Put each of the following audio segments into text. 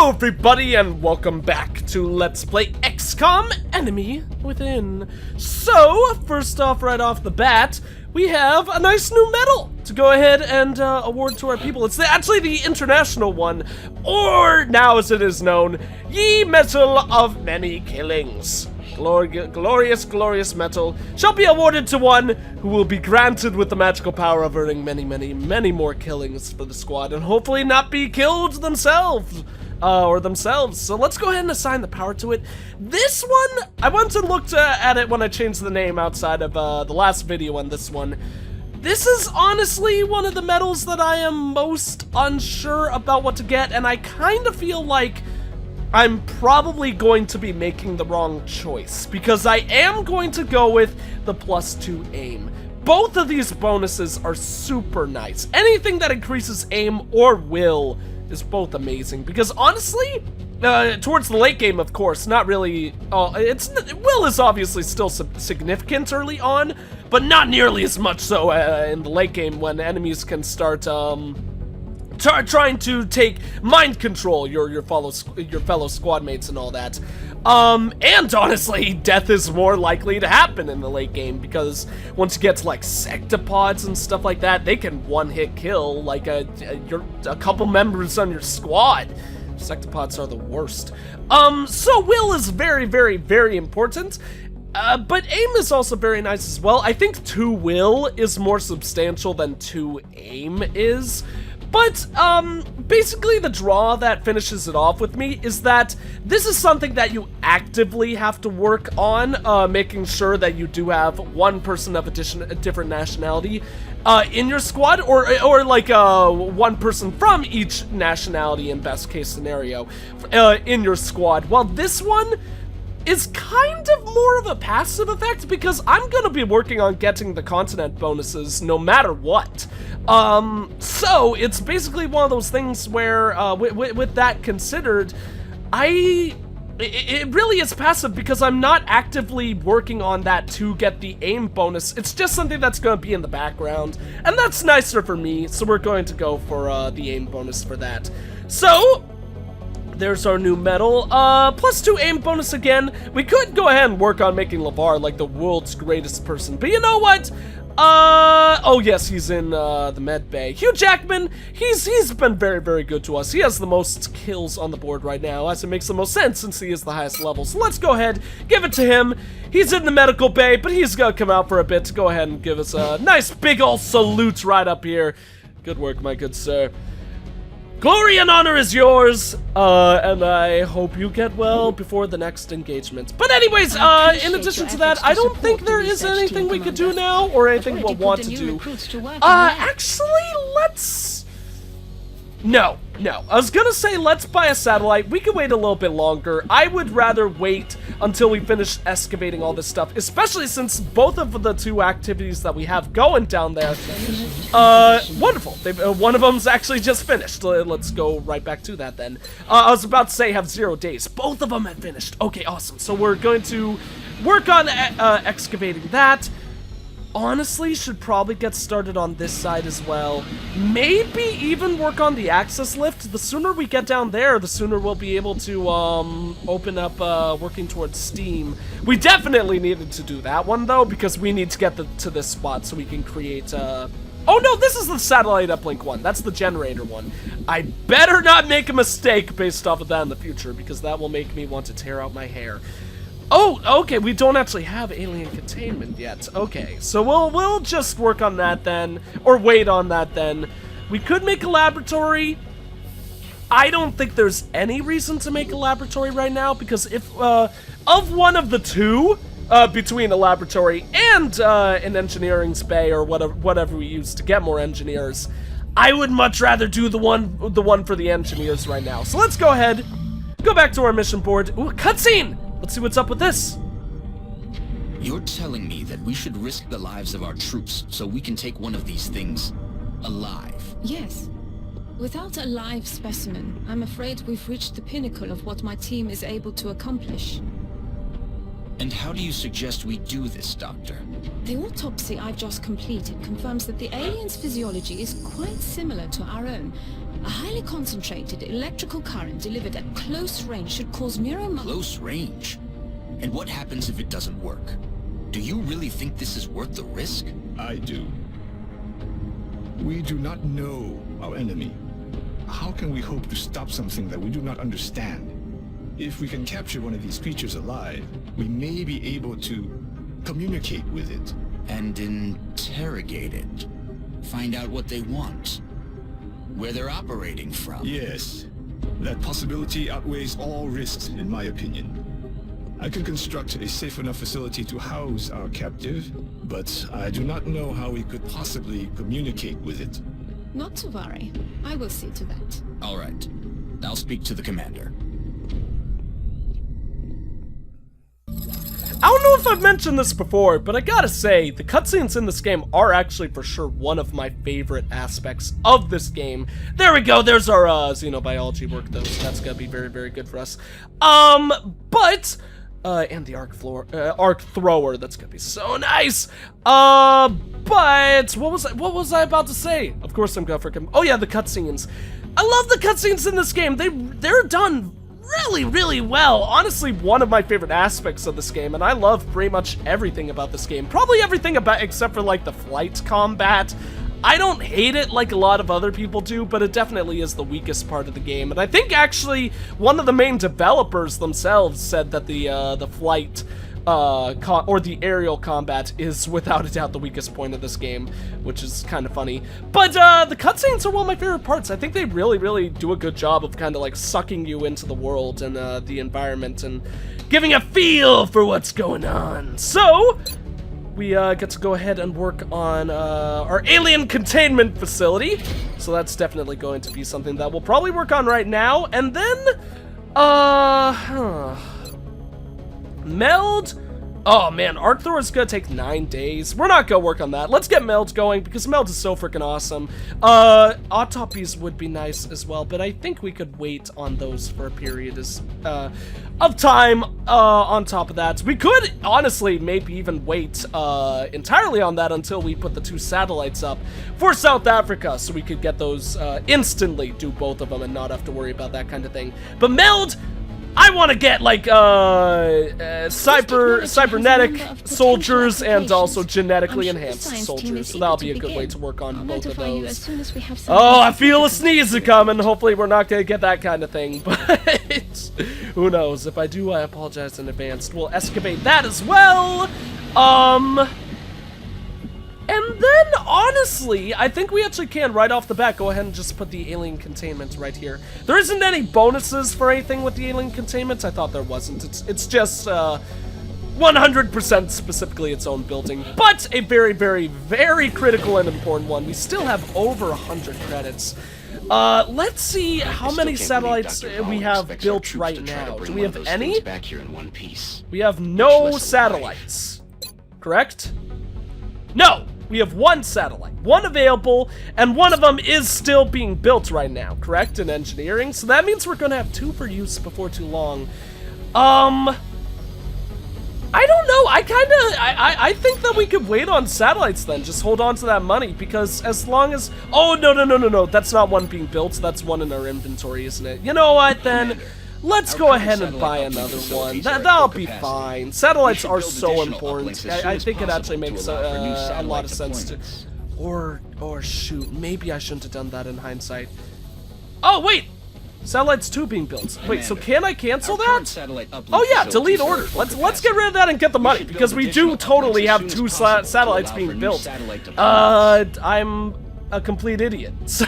Hello everybody and welcome back to Let's Play XCOM Enemy Within. So, first off, right off the bat, we have a nice new medal to go ahead and award to our people. It's actually the international one, or now as it is known, Ye Medal of Many Killings. Glorious, glorious medal shall be awarded to one who will be granted with the magical power of earning many more killings for the squad and hopefully not be killed themselves. So let's go ahead and assign the power to it. This one, I went to look at it when I changed the name outside of the last video on this one. This is honestly one of the medals that I am most unsure about what to get, and I kind of feel like I'm probably going to be making the wrong choice, because I am going to go with the +2 aim. Both of these bonuses are super nice. Anything that increases aim or will is both amazing, because honestly, towards the late game, of course, not really, will is obviously still significant early on, but not nearly as much so in the late game when enemies can start, trying to take mind control your fellow squad mates and all that. And honestly, death is more likely to happen in the late game, because once you get to like sectopods and stuff like that, they can one-hit kill like a couple members on your squad. Sectopods are the worst. So will is very, very, very important. But aim is also very nice as well. I think 2 will is more substantial than 2 aim is. But, basically the draw that finishes it off with me is that this is something that you actively have to work on, making sure that you do have one person of a different nationality, in your squad, or like, one person from each nationality in best case scenario, in your squad. While this one is kind of more of a passive effect, because I'm gonna be working on getting the continent bonuses no matter what. So it's basically one of those things where, with that considered, it really is passive, because I'm not actively working on that to get the aim bonus. It's just something that's going to be in the background, and that's nicer for me, so we're going to go for the aim bonus for that. So there's our new medal. +2 aim bonus again. We could go ahead and work on making LeVar like the world's greatest person, but you know what? Oh yes, he's in the med bay. Hugh Jackman, he's been very, very good to us. He has the most kills on the board right now, as it makes the most sense since he is the highest level. So let's go ahead, give it to him. He's in the medical bay, but he's gonna come out for a bit to go ahead and give us a nice big ol' salute right up here. Good work, my good sir. Glory and honor is yours, and I hope you get well before the next engagement. But anyways, in addition to that, I don't think there is anything we could do now, or anything we'll want to do. Actually, let's... No. I was gonna say let's buy a satellite. We could wait a little bit longer. I would rather wait until we finish excavating all this stuff, especially since both of the 2 activities that we have going down there, wonderful. One of them's actually just finished. Let's go right back to that then. I was about to say have 0 days. Both of them have finished. Okay, awesome. So we're going to work on excavating that. Honestly, should probably get started on this side as well. Maybe even work on the access lift. The sooner we get down there, the sooner we'll be able to open up working towards Steam. We definitely needed to do that one though, because we need to get to this spot so we can create oh no, this is the satellite uplink one. That's the generator one. I better not make a mistake based off of that in the future, because that will make me want to tear out my hair. Oh, okay, we don't actually have alien containment yet. Okay, so we'll just work on that then, or wait on that then. We could make a laboratory. I don't think there's any reason to make a laboratory right now, because if, of one of the 2, between a laboratory and an engineering's bay, or whatever we use to get more engineers, I would much rather do the one for the engineers right now. So let's go ahead, go back to our mission board. Ooh, cutscene! Let's see what's up with this. You're telling me that we should risk the lives of our troops so we can take one of these things alive? Yes. Without a live specimen, I'm afraid we've reached the pinnacle of what my team is able to accomplish. And how do you suggest we do this, Doctor? The autopsy I've just completed confirms that the alien's physiology is quite similar to our own. A highly concentrated electrical current delivered at close range should cause Close range? And what happens if it doesn't work? Do you really think this is worth the risk? I do. We do not know our enemy. How can we hope to stop something that we do not understand? If we can capture one of these creatures alive, we may be able to communicate with it. And interrogate it. Find out what they want. Where they're operating from. Yes. That possibility outweighs all risks, in my opinion. I can construct a safe enough facility to house our captive, but I do not know how we could possibly communicate with it. Not to worry. I will see to that. All right. I'll speak to the commander. I don't know if I've mentioned this before, but I gotta say, the cutscenes in this game are actually for sure one of my favorite aspects of this game. There we go, there's our xenobiology work though, so that's gonna be very, very good for us. And the arc thrower, that's gonna be so nice. But what was I about to say? Of course I'm gonna freaking, oh yeah, the cutscenes. I love the cutscenes in this game. They're done really, really well. Honestly, one of my favorite aspects of this game, and I love pretty much everything about this game. Probably everything about, except for like the flight combat. I don't hate it like a lot of other people do, but it definitely is the weakest part of the game. And I think actually one of the main developers themselves said that the flight or the aerial combat is without a doubt the weakest point of this game, which is kind of funny. But the cutscenes are one of my favorite parts. I think they really, really do a good job of kind of like sucking you into the world and the environment and giving a feel for what's going on. So we get to go ahead and work on our alien containment facility. So that's definitely going to be something that we'll probably work on right now. And then, Meld. Oh man, Arc Thrower is gonna take 9 days. We're not gonna work on that. Let's get Meld going because Meld is so freaking awesome. Autopies would be nice as well, but I think we could wait on those for a period of time. On top of that, we could honestly maybe even wait entirely on that until we put the 2 satellites up for South Africa, so we could get those instantly, do both of them and not have to worry about that kind of thing. But Meld, I want to get like cybernetic soldiers and also genetically enhanced soldiers, so that'll be a good way to work on both of those. Oh, I feel a sneeze coming. Hopefully we're not gonna get that kind of thing, but who knows? If I do, I apologize in advance. We'll excavate that as well. And then, honestly, I think we actually can, right off the bat, go ahead and just put the alien containment right here. There isn't any bonuses for anything with the alien containment. I thought there wasn't. It's just 100% specifically its own building, but a very, very, very critical and important one. We still have over 100 credits. Let's see how many satellites we have built right now. Do we have any? We have no satellites, correct? No! We have 1 satellite, 1 available, and 1 of them is still being built right now, correct, in engineering? So that means we're gonna have 2 for use before too long. I don't know, I think that we could wait on satellites then, just hold on to that money, because as long as, oh, no, that's not 1 being built, that's 1 in our inventory, isn't it? You know what, then? Let's go ahead and buy another one. That'll be fine. Satellites are so important. I think it actually makes a lot of sense to... Or shoot, maybe I shouldn't have done that in hindsight. Oh, wait! Satellites 2 being built. Wait, so can I cancel that? Oh yeah, delete order. Let's get rid of that and get the money, because we do totally have 2 satellites being built. I'm a complete idiot. So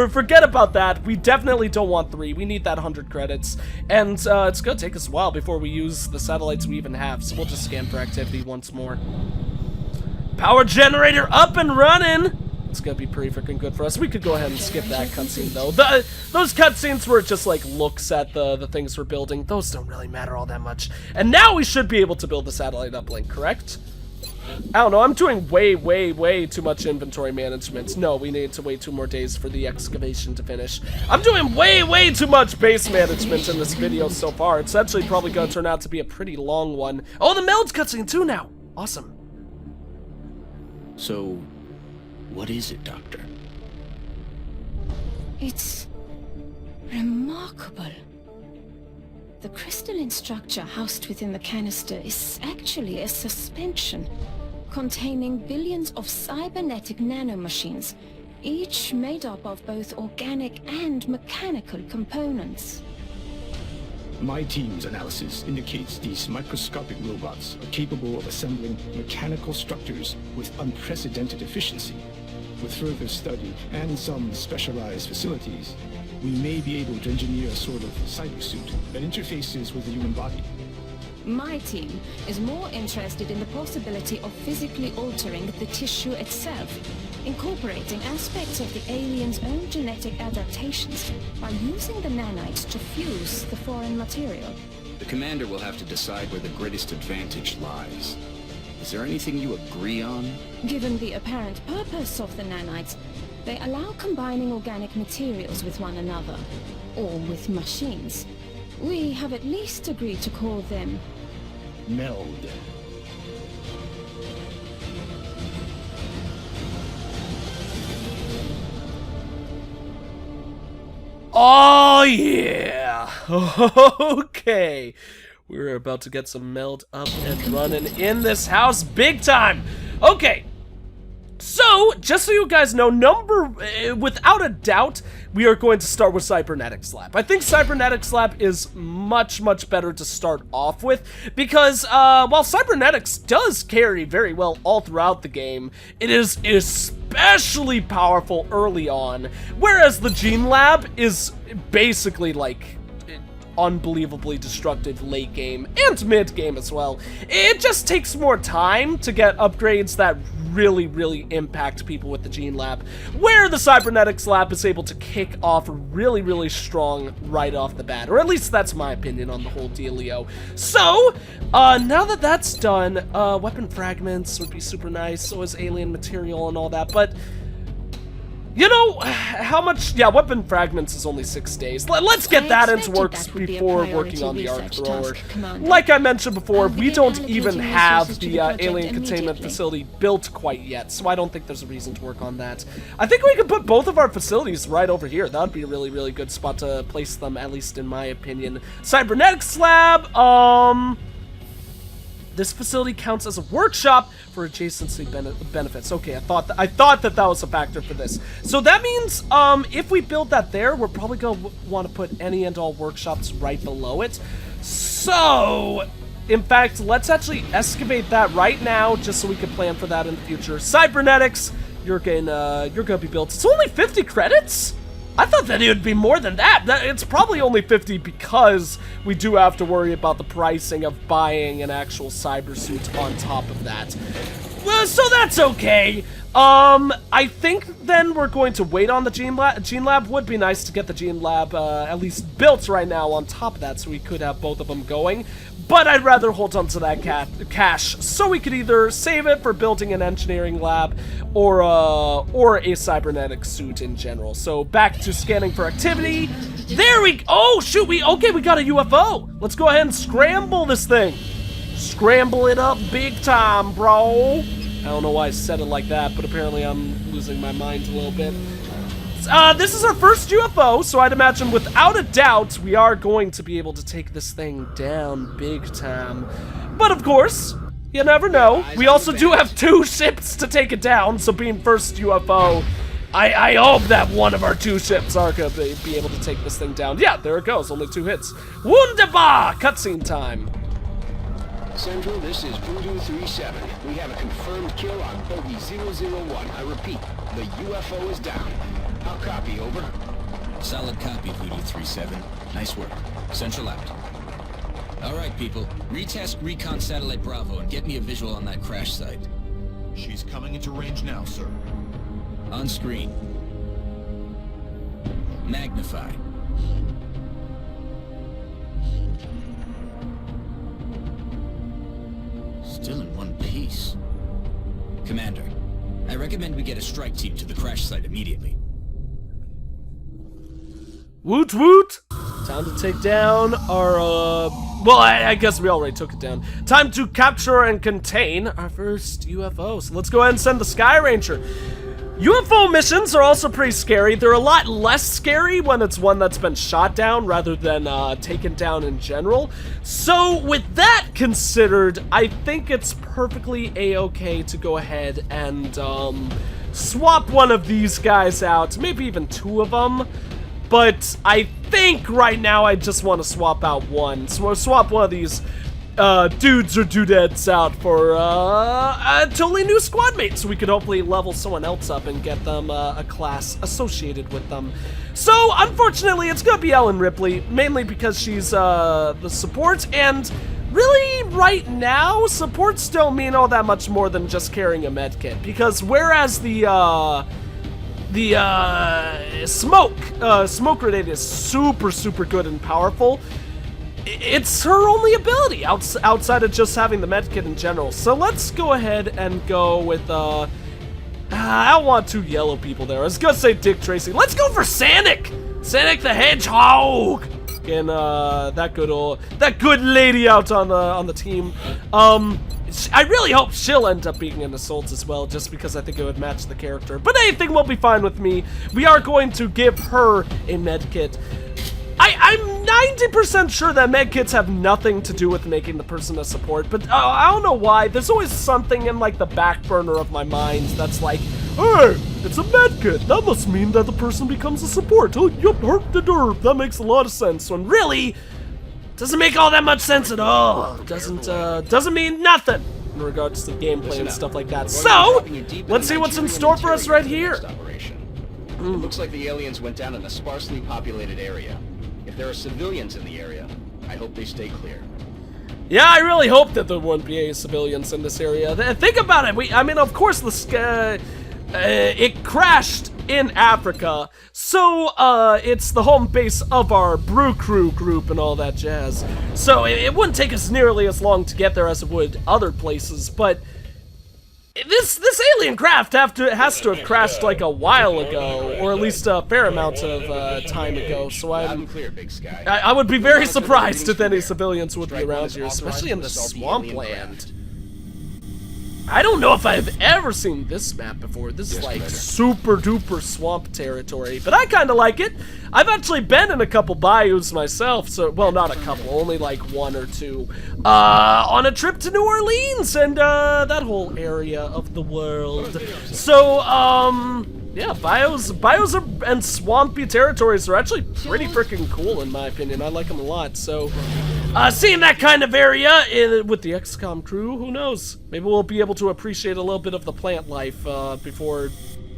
forget about that. We definitely don't want 3. We need that 100 credits. And it's gonna take us a while before we use the satellites we even have. So we'll just scan for activity once more. Power generator up and running. It's gonna be pretty freaking good for us. We could go ahead and skip that cutscene though. Those cutscenes where it just like looks at the things we're building, those don't really matter all that much. And now we should be able to build the satellite uplink, correct? I don't know, I'm doing way too much inventory management. No, we need to wait 2 more days for the excavation to finish. I'm doing way too much base management in this video so far. It's actually probably gonna turn out to be a pretty long one. Oh, the Meld's cutscene too now! Awesome. So, what is it, Doctor? It's remarkable. The crystalline structure housed within the canister is actually a suspension containing billions of cybernetic nanomachines, each made up of both organic and mechanical components. My team's analysis indicates these microscopic robots are capable of assembling mechanical structures with unprecedented efficiency. With further study and some specialized facilities, we may be able to engineer a sort of cybersuit that interfaces with the human body. My team is more interested in the possibility of physically altering the tissue itself, incorporating aspects of the alien's own genetic adaptations by using the nanites to fuse the foreign material. The commander will have to decide where the greatest advantage lies. Is there anything you agree on? Given the apparent purpose of the nanites, they allow combining organic materials with one another, or with machines. We have at least agreed to call them Meld. Oh, yeah. Okay. We're about to get some meld up and running in this house big time. Okay. So, just so you guys know, without a doubt, we are going to start with Cybernetics Lab. I think Cybernetics Lab is much, much better to start off with because, while Cybernetics does carry very well all throughout the game, it is especially powerful early on, whereas the Gene Lab is basically, like, unbelievably destructive late game and mid game as well. It just takes more time to get upgrades that really, really impact people with the Gene Lab, where the Cybernetics Lab is able to kick off really, really strong right off the bat, or at least that's my opinion on the whole dealio. So, now that that's done, weapon fragments would be super nice, so is alien material and all that, but you know, how much? Yeah, weapon fragments is only 6 days. Let's get that into works before working on the arc thrower. Like I mentioned before, we don't even have the alien containment facility built quite yet, so I don't think there's a reason to work on that. I think we could put both of our facilities right over here. That would be a really, really good spot to place them, at least in my opinion. Cybernetics Lab, this facility counts as a workshop for adjacency benefits. Okay, I thought that was a factor for this. So that means, if we build that there, we're probably gonna want to put any and all workshops right below it. So, in fact, let's actually excavate that right now, just so we can plan for that in the future. Cybernetics, you're gonna be built. It's only 50 credits? I thought that it would be more than that. It's probably only 50 because we do have to worry about the pricing of buying an actual cyber suit on top of that. Well, so that's okay. I think then we're going to wait on the Gene Lab. Gene Lab would be nice to get the Gene Lab at least built right now on top of that, so we could have both of them going. But I'd rather hold on to that cash, so we could either save it for building an engineering lab or a cybernetic suit in general. So back to scanning for activity. There we, oh shoot, we got a UFO. Let's go ahead and scramble this thing. Scramble it up big time, bro. I don't know why I said it like that, but apparently I'm losing my mind a little bit. This is our first UFO, so I'd imagine without a doubt we are going to be able to take this thing down big time. But of course, you never know. We also do have 2 ships to take it down, so being first UFO, I hope that one of our 2 ships are going to be able to take this thing down. Yeah, there it goes, only 2 hits. Wunderbar! Cutscene time. Central, this is Voodoo 37. We have a confirmed kill on Bogey 001. I repeat, the UFO is down. I'll copy, over. Solid copy, Voodoo 37. Nice work. Central out. All right, people. Retask Recon Satellite Bravo and get me a visual on that crash site. She's coming into range now, sir. On screen. Magnify. Still in one piece. Commander, I recommend we get a strike team to the crash site immediately. Woot woot! Time to take down our, well, I guess we already took it down. Time to capture and contain our first UFO. So let's go ahead and send the Sky Ranger. UFO missions are also pretty scary. They're a lot less scary when it's one that's been shot down rather than taken down in general. So with that considered, I think it's perfectly a-okay to go ahead and swap one of these guys out, maybe even two of them. But I think right now I just want to swap out one. So we'll swap one of these dudes or dudettes out for a totally new squad mate, so we could hopefully level someone else up and get them a class associated with them. So unfortunately it's gonna be Ellen Ripley, mainly because she's the support, and really right now supports don't mean all that much more than just carrying a medkit, because whereas the smoke grenade is super good and powerful, it's her only ability outside of just having the medkit in general. So let's go ahead and go with, I don't want two yellow people there. I was gonna say Dick Tracy. Let's go for Sonic! Sonic the Hedgehog! And, that good lady out on the team. I really hope she'll end up being an assault as well, just because I think it would match the character. But anything will be fine with me. We are going to give her a medkit. I'm 90% sure that medkits have nothing to do with making the person a support, but I don't know why. There's always something in, like, the back burner of my mind that's like, hey, it's a medkit. That must mean that the person becomes a support. Oh, yup, herp the derp. That makes a lot of sense. When really, doesn't make all that much sense at all. Doesn't mean nothing in regards to gameplay and stuff like that. So, let's see what's in store for us right here. It looks like the aliens went down in a sparsely populated area. If there are civilians in the area, I hope they stay clear. Yeah, I really hope that there won't be any civilians in this area. Think about it. I mean, of course, it crashed in Africa, so it's the home base of our Brew Crew group and all that jazz. So it wouldn't take us nearly as long to get there as it would other places, but this alien craft has to have crashed like a while ago, or at least a fair amount of time ago. So I would be very surprised if any civilians would be around here, especially in the swampland. I don't know if I've ever seen this map before. This is like super duper swamp territory, but I kind of like it. I've actually been in a couple bayous myself, so, well, not a couple, only like one or two, on a trip to New Orleans and that whole area of the world. So, yeah, bayous and swampy territories are actually pretty freaking cool in my opinion. I like them a lot. So, seeing that kind of area with the XCOM crew, who knows? Maybe we'll be able to appreciate a little bit of the plant life before,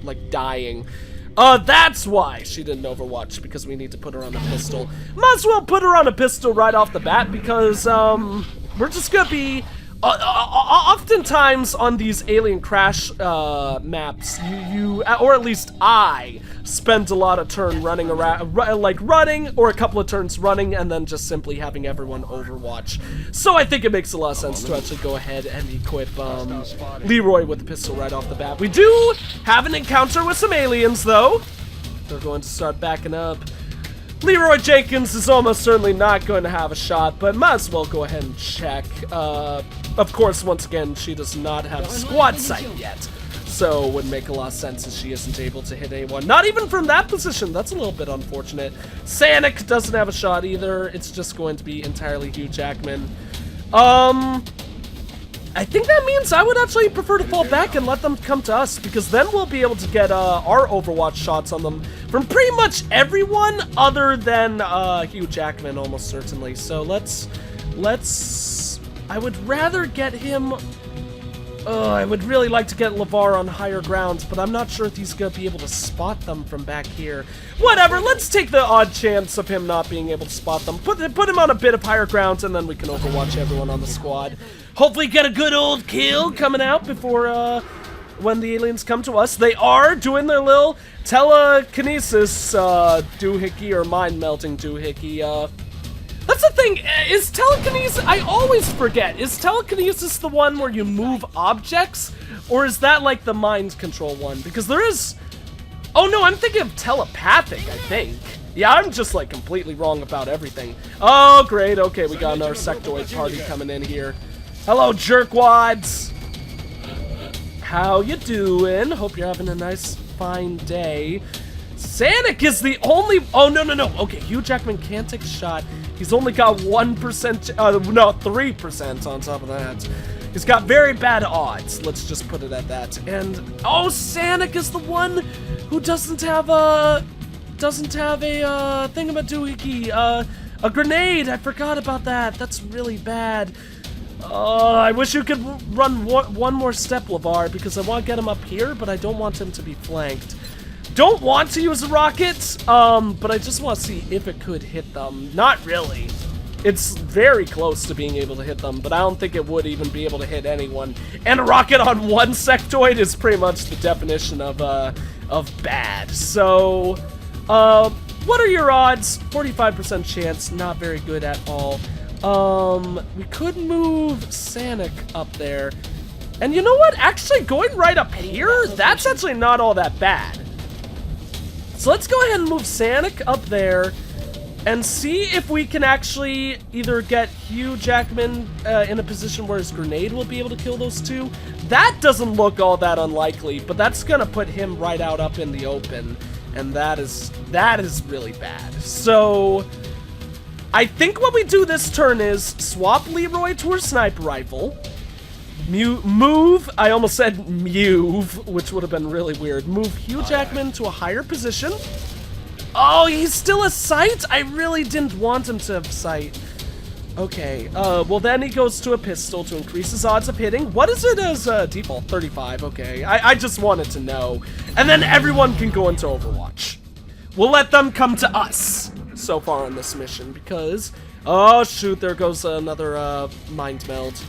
like, dying. That's why she didn't Overwatch, because we need to put her on a pistol. Might as well put her on a pistol right off the bat, because, we're just gonna be... oftentimes on these alien crash maps, or at least I, spend a lot of turn running around, like running, or a couple of turns running, and then just simply having everyone Overwatch. So I think it makes a lot of sense to actually go ahead and equip Leroy with the pistol right off the bat. We do have an encounter with some aliens, though. They're going to start backing up. Leroy Jenkins is almost certainly not going to have a shot, but might as well go ahead and check. Of course, once again, she does not have squad sight yet, so it would make a lot of sense if she isn't able to hit anyone. Not even from that position. That's a little bit unfortunate. Sonic doesn't have a shot either. It's just going to be entirely Hugh Jackman. I think that means I would actually prefer to fall back and let them come to us, because then we'll be able to get our Overwatch shots on them from pretty much everyone other than Hugh Jackman, almost certainly. So let's I would rather get him. I would really like to get LeVar on higher ground, but I'm not sure if he's gonna be able to spot them from back here. Whatever, let's take the odd chance of him not being able to spot them. Put him on a bit of higher ground, and then we can Overwatch everyone on the squad. Hopefully get a good old kill coming out before, when the aliens come to us. They are doing their little telekinesis, doohickey, or mind-melting doohickey, That's the thing, is telekinesis, I always forget, is telekinesis the one where you move objects, or is that like the mind control one? Because there is, oh no, I'm thinking of telepathic, I think. Yeah, I'm just like completely wrong about everything. Oh great, okay, we got another sectoid party coming in here. Hello, jerkwads! How you doing? Hope you're having a nice fine day. Sanic is the only... Oh, no. Okay, Hugh Jackman can't take a shot. He's only got 1%... no, 3% on top of that. He's got very bad odds. Let's just put it at that. And... Oh, Sanic is the one who doesn't have a thingamadoogie, a grenade. I forgot about that. That's really bad. I wish you could run one more step, LeVar, because I want to get him up here, but I don't want him to be flanked. Don't want to use a rocket, but I just want to see if it could hit them. Not really. It's very close to being able to hit them, but I don't think it would even be able to hit anyone. And a rocket on one sectoid is pretty much the definition of bad. So, what are your odds? 45% chance, not very good at all. We could move Sanic up there. And you know what? Actually, going right up here, that's actually not all that bad. So let's go ahead and move Sanic up there and see if we can actually either get Hugh Jackman in a position where his grenade will be able to kill those two. That doesn't look all that unlikely, but that's gonna put him right out up in the open, and that is really bad. So I think what we do this turn is swap Leroy to her sniper rifle. Move, I almost said move, which would have been really weird. Move Hugh Jackman to a higher position. Oh, he's still a sight? I really didn't want him to have sight. Okay, well then he goes to a pistol to increase his odds of hitting. What is it as default? 35, okay. I just wanted to know. And then everyone can go into Overwatch. We'll let them come to us so far on this mission because... Oh shoot, there goes another mind meld.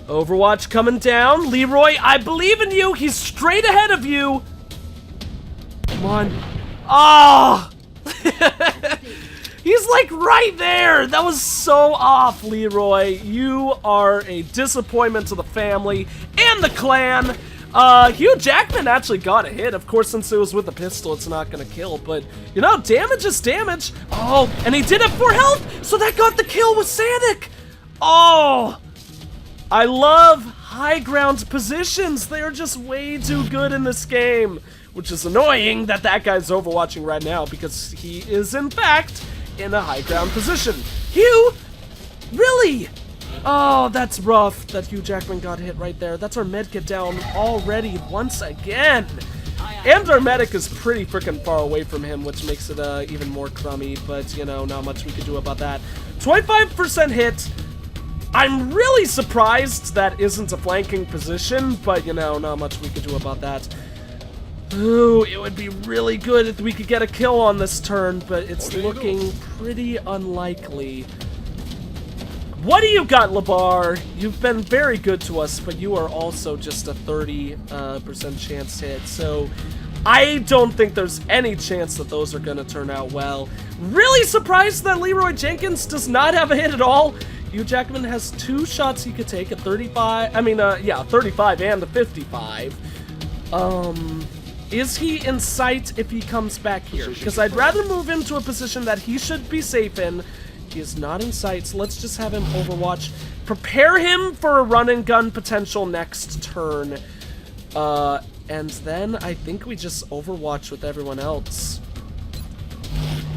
Overwatch coming down. Leroy, I believe in you. He's straight ahead of you. Come on. Oh! He's like right there. That was so off, Leroy. You are a disappointment to the family and the clan. Hugh Jackman actually got a hit. Of course, since it was with a pistol, it's not gonna kill, but you know, damage is damage. Oh, and he did have 4 health, so that got the kill with Sanic. Oh! I love high ground positions. They are just way too good in this game, which is annoying that that guy's overwatching right now because he is, in fact, in a high ground position. Hugh? Really? Oh, that's rough that Hugh Jackman got hit right there. That's our medkit down already once again. And our medic is pretty freaking far away from him, which makes it even more crummy, but, you know, not much we can do about that. 25% hit. I'm really surprised that isn't a flanking position, but, you know, not much we could do about that. Ooh, it would be really good if we could get a kill on this turn, but it's looking pretty unlikely. What do you got, LeVar? You've been very good to us, but you are also just a 30% chance hit, so I don't think there's any chance that those are going to turn out well. Really surprised that Leroy Jenkins does not have a hit at all. Hugh Jackman has 2 shots he could take, a 35, yeah, 35 and a 55. Is he in sight if he comes back here? Because I'd rather move him to a position that he should be safe in. He is not in sight, so let's just have him overwatch. Prepare him for a run and gun potential next turn. And then I think we just overwatch with everyone else.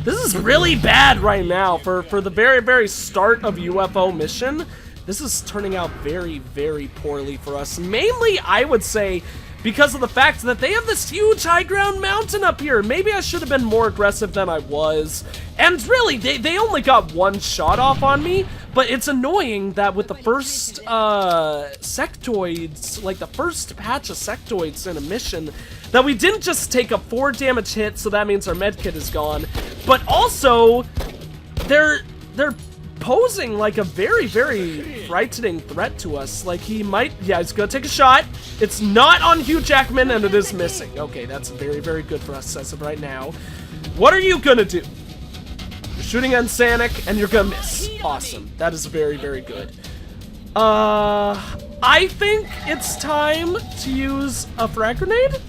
This is really bad right now for the very, very start of UFO mission. This is turning out very, very poorly for us. Mainly, I would say, because of the fact that they have this huge high ground mountain up here. Maybe I should have been more aggressive than I was. And really, they only got 1 shot off on me, but it's annoying that with the first sectoids, like the first patch of sectoids in a mission, that we didn't just take a 4 damage hit, so that means our medkit is gone, but also they're posing like a very, very frightening threat to us. Like he might, yeah, he's gonna take a shot. It's not on Hugh Jackman and it is missing. Okay, that's very, very good for us as of right now. What are you gonna do? You're shooting on Sanic and you're gonna miss. Awesome. That is very, very good. I think it's time to use a frag grenade.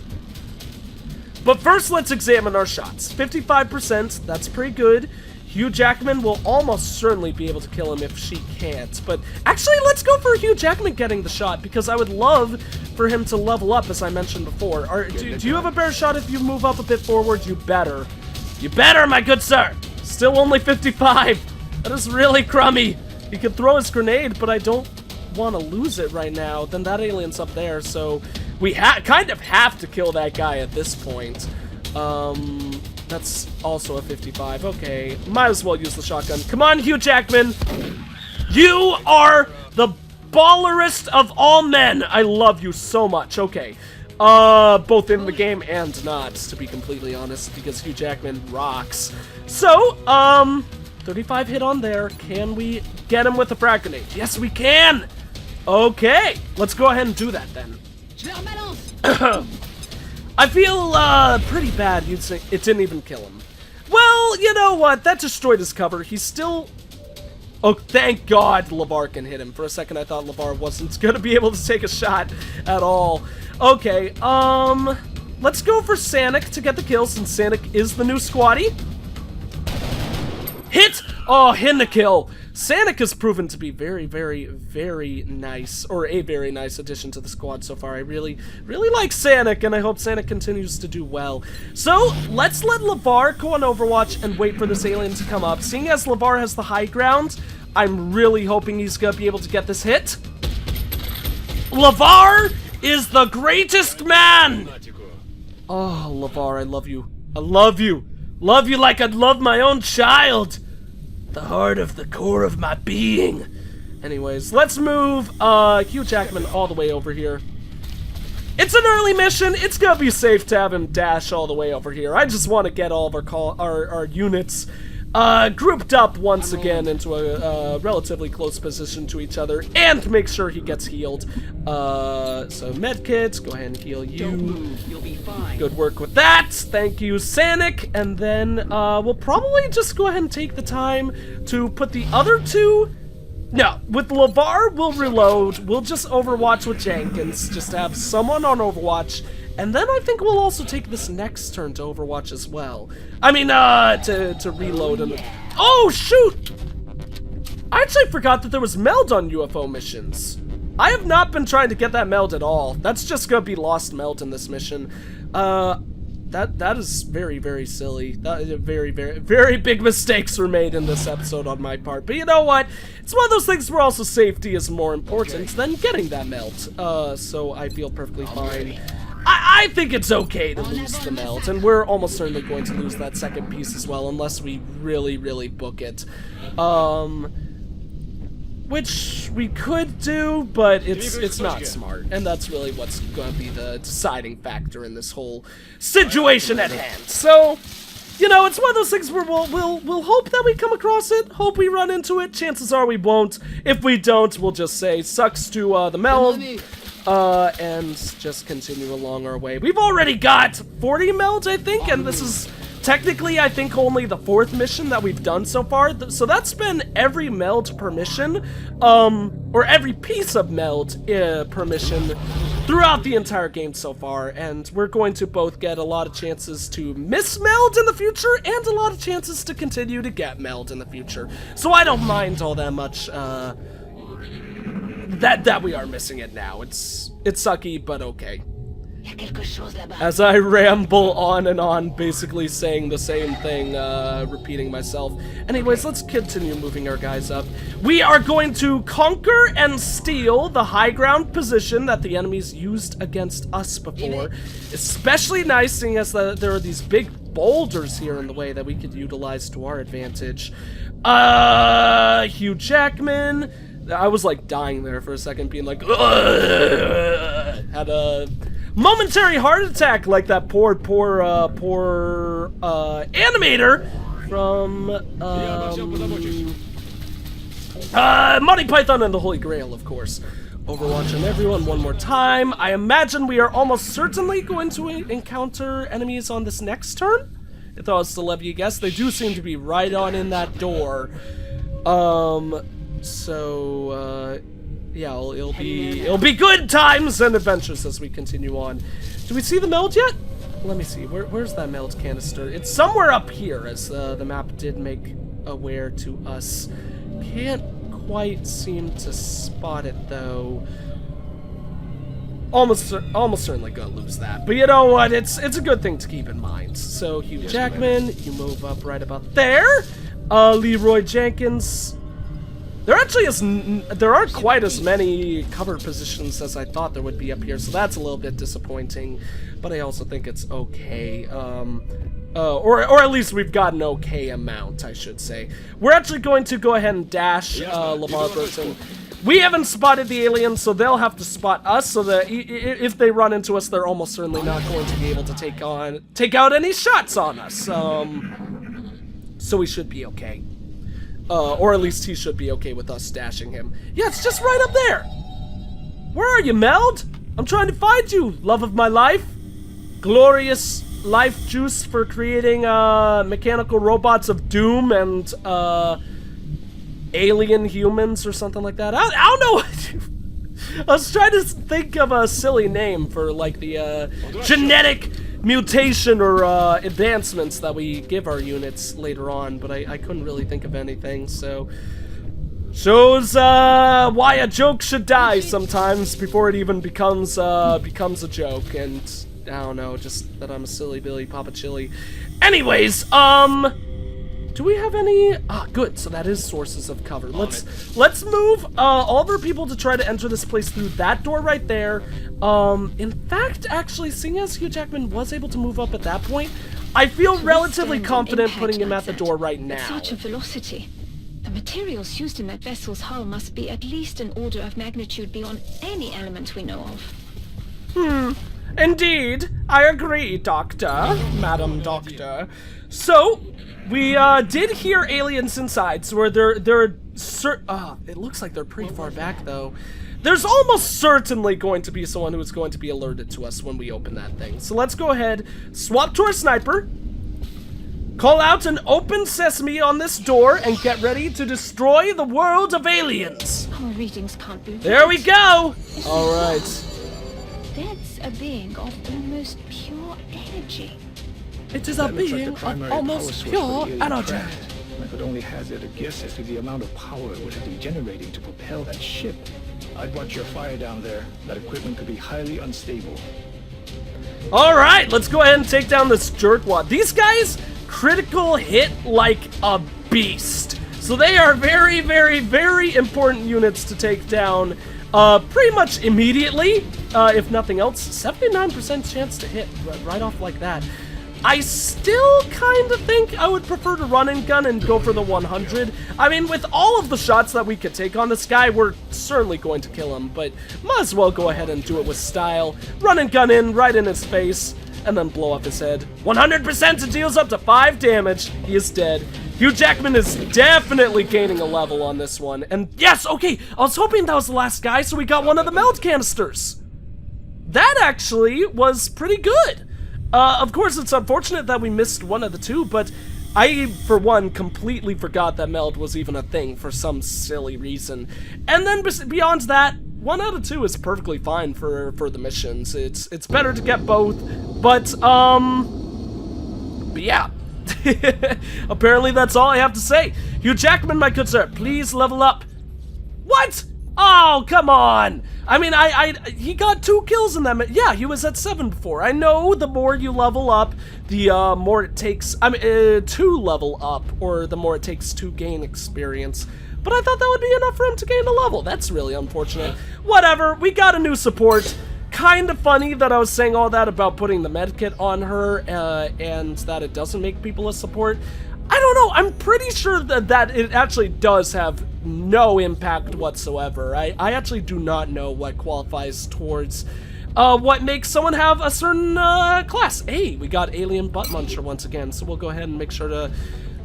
But first, let's examine our shots. 55%, that's pretty good. Hugh Jackman will almost certainly be able to kill him if she can't. But actually, let's go for Hugh Jackman getting the shot, because I would love for him to level up, as I mentioned before. Do you have a better shot if you move up a bit forward? You better. You better, my good sir! Still only 55. That is really crummy. He could throw his grenade, but I don't want to lose it right now. Then that alien's up there, so we kind of have to kill that guy at this point. That's also a 55. Okay, might as well use the shotgun. Come on, Hugh Jackman. You are the ballerest of all men. I love you so much. Okay. Both in the game and not, to be completely honest, because Hugh Jackman rocks. So, 35 hit on there. Can we get him with a frag grenade? Yes, we can. Okay, let's go ahead and do that then. I feel pretty bad you'd say it didn't even kill him. Well, you know what? That destroyed his cover. He's still... Oh, thank God LeVar can hit him. For a second, I thought LeVar wasn't going to be able to take a shot at all. Okay, let's go for Sanic to get the kill, since Sanic is the new squatty. Hit! Oh, hitting the kill. Sanic has proven to be very, very, very nice, or a very nice addition to the squad so far. I really, really like Sanic, and I hope Sanic continues to do well. So, let's let LeVar go on Overwatch and wait for this alien to come up. Seeing as LeVar has the high ground, I'm really hoping he's going to be able to get this hit. LeVar is the greatest man! Oh, LeVar, I love you. I love you. Love you like I'd love my own child. The heart of the core of my being. Anyways, let's move Hugh Jackman all the way over here. It's an early mission. It's gonna be safe to have him dash all the way over here. I just want to get all of our units grouped up once again into a relatively close position to each other, and make sure he gets healed. So medkits, go ahead and heal you. Don't move, you'll be fine. Good work with that. Thank you, Sanic. And then we'll probably just go ahead and take the time to put the other two. No, with LeVar, we'll reload. We'll just Overwatch with Jenkins, just to have someone on Overwatch. And then I think we'll also take this next turn to Overwatch as well. I mean, to reload and... Oh, shoot! I actually forgot that there was meld on UFO missions. I have not been trying to get that meld at all. That's just gonna be lost meld in this mission. That is very, very silly. Very, very, very big mistakes were made in this episode on my part. But you know what? It's one of those things where also safety is more important than getting that meld. So I feel perfectly fine. I think it's okay to lose the meld, and we're almost certainly going to lose that second piece as well, unless we really, really book it. Which we could do, but it's not smart, and that's really what's going to be the deciding factor in this whole situation at hand. So, you know, it's one of those things where we'll hope that we come across it, hope we run into it. Chances are we won't. If we don't, we'll just say sucks to the meld. And just continue along our way. We've already got 40 melds, I think, and this is technically, I think, only the 4th mission that we've done so far. So that's been every meld per mission, or every piece of meld per mission throughout the entire game so far. And we're going to both get a lot of chances to miss meld in the future, and a lot of chances to continue to get meld in the future. So I don't mind all that much, that we are missing it now. It's sucky, but okay. As I ramble on and on, basically saying the same thing, repeating myself. Anyways, let's continue moving our guys up. We are going to conquer and steal the high ground position that the enemies used against us before. Especially nice, seeing as there are these big boulders here in the way that we could utilize to our advantage. Hugh Jackman. I was like dying there for a second, being like, ugh! Had a momentary heart attack like that poor animator from Monty Python and the Holy Grail, of course. Overwatch on everyone one more time. I imagine we are almost certainly going to encounter enemies on this next turn. If I was to let you guess, they do seem to be right on in that door. So, yeah, it'll be good times and adventures as we continue on. Do we see the meld yet? let me see. Where's that meld canister? It's somewhere up here, as the map did make aware to us. Can't quite seem to spot it, though. Almost certainly gonna lose that. But you know what? It's a good thing to keep in mind. So, Hugh Jackman, you move up right about there. Leroy Jenkins. There actually there aren't quite as many cover positions as I thought there would be up here, so that's a little bit disappointing. But I also think it's okay. Or at least we've got an okay amount, I should say. We're actually going to go ahead and dash Lamar Burton. We haven't spotted the aliens, so they'll have to spot us, so that if they run into us, they're almost certainly not going to be able to take out any shots on us. So we should be okay. Or at least he should be okay with us dashing him. Yeah, it's just right up there. Where are you, Meld? I'm trying to find you, love of my life. Glorious life juice for creating mechanical robots of doom and alien humans or something like that. I don't know what I was trying to think of a silly name for like the genetic mutation or advancements that we give our units later on, but I couldn't really think of anything, so shows why a joke should die sometimes before it even becomes a joke. And I don't know, just that I'm a silly Billy Papa Chili. Anyways, do we have any? Good. So that is sources of cover. Let's move all of our people to try to enter this place through that door right there. In fact, actually, seeing as Hugh Jackman was able to move up at that point, I feel relatively confident putting him at the door right now. At such a velocity, the materials used in that vessel's hull must be at least an order of magnitude beyond any element we know of. Indeed, I agree, Doctor, Madam Doctor. So, we did hear aliens inside, so it looks like they're pretty far back, though. There's almost certainly going to be someone who is going to be alerted to us when we open that thing. So let's go ahead, swap to our sniper, call out an open sesame on this door, and get ready to destroy the world of aliens. Our readings can't be right. There we go! Alright. That's a being of almost pure energy. It is a being of almost pure energy. I could only hazard a guess as to the amount of power it would have been generating to propel that ship. I'd watch your fire down there. That equipment could be highly unstable. Alright, let's go ahead and take down this jerkwad. These guys critical hit like a beast. So they are very, very, very important units to take down pretty much immediately. If nothing else, 79% chance to hit right off like that. I still kind of think I would prefer to run and gun and go for the 100. I mean, with all of the shots that we could take on this guy, we're certainly going to kill him, but might as well go ahead and do it with style. Run and gun in, right in his face, and then blow up his head. 100% it deals up to 5 damage. He is dead. Hugh Jackman is definitely gaining a level on this one. And yes, okay, I was hoping that was the last guy, so we got one of the meld canisters. That actually was pretty good. Of course, it's unfortunate that we missed one of the two, but I, for one, completely forgot that meld was even a thing for some silly reason. And then beyond that, 1 out of 2 is perfectly fine for the missions. It's better to get both, but yeah. Apparently that's all I have to say. Hugh Jackman, my good sir, please level up. What? Oh, come on. I mean, he got 2 kills in that. Yeah, he was at 7 before. I know the more you level up, the more it takes, to level up, or the more it takes to gain experience. But I thought that would be enough for him to gain a level. That's really unfortunate. Whatever, we got a new support. Kind of funny that I was saying all that about putting the medkit on her, and that it doesn't make people a support. I don't know, I'm pretty sure that it actually does have no impact whatsoever. I actually do not know what qualifies towards what makes someone have a certain class. Hey, we got Alien Butt Muncher once again, so we'll go ahead and make sure to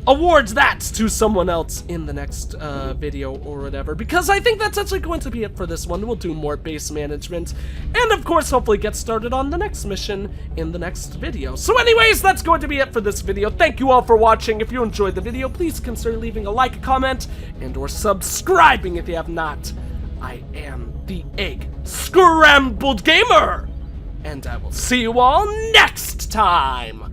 award that to someone else in the next video or whatever, because I think that's actually going to be it for this one. We'll do more base management, and of course hopefully get started on the next mission in the next video. So anyways, that's going to be it for this video. Thank you all for watching. If you enjoyed the video, please consider leaving a like, a comment, and or subscribing if you have not. I am the Egg Scrambled Gamer, and I will see you all next time!